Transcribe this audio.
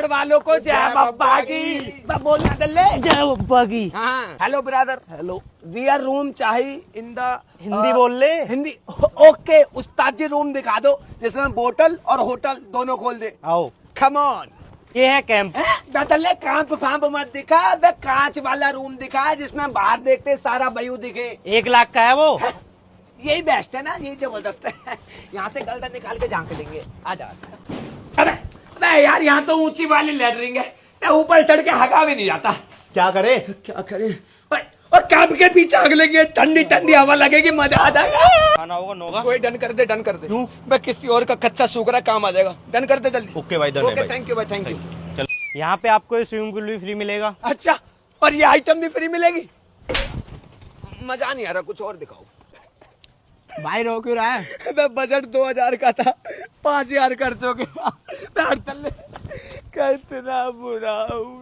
पहाड़ वालों को जय बप्पा की। बोलना डल्ले जय बप्पा की। हाँ hello brother. Hello. We are room चाहिए इन द हिंदी बोल ले। हिंदी ओके उस्ताद जी रूम दिखा दो जिसमें बोतल और होटल दोनों खोल दे। आओ। Come on. ये है कैंप। डल्ले कांप फांप मत दिखा बे, कांच वाला रूम दिखा जिसमें बाहर देखते सारा व्यू दिखे। 1 लाख का है वो। यही बेस्ट है ना, यही जबरदस्त है। यहाँ से गर्दन निकाल के झांक लेंगे। आ जा। अबे यार यहाँ तो ऊंची वाली लैटरिंग है, ऊपर चढ़ के हगा भी नहीं जाता। क्या करे? क्या करे? और कैंप के पीछे आग लगी, ठंडी ठंडी हवा लगेगी, मजा आ जाएगा। खाना होगा नोगा। कोई डन कर दे, डन कर दे। मैं किसी और का कच्चा सूखरा काम आ जाएगा। डन कर दे जल्दी। ओके भाई, डन है भाई। थैंक यू भाई, थैंक यू। चल, यहाँ पे आपको स्विमिंग पूल भी फ्री मिलेगा। अच्छा, और ये आइटम भी फ्री मिलेगी? मजा नहीं आ रहा, कुछ और दिखाओ भाई। रो क्यों रहा है? मैं बजट 2000 का था, 5000 खर्च हो गया। कितना बुरा हूँ।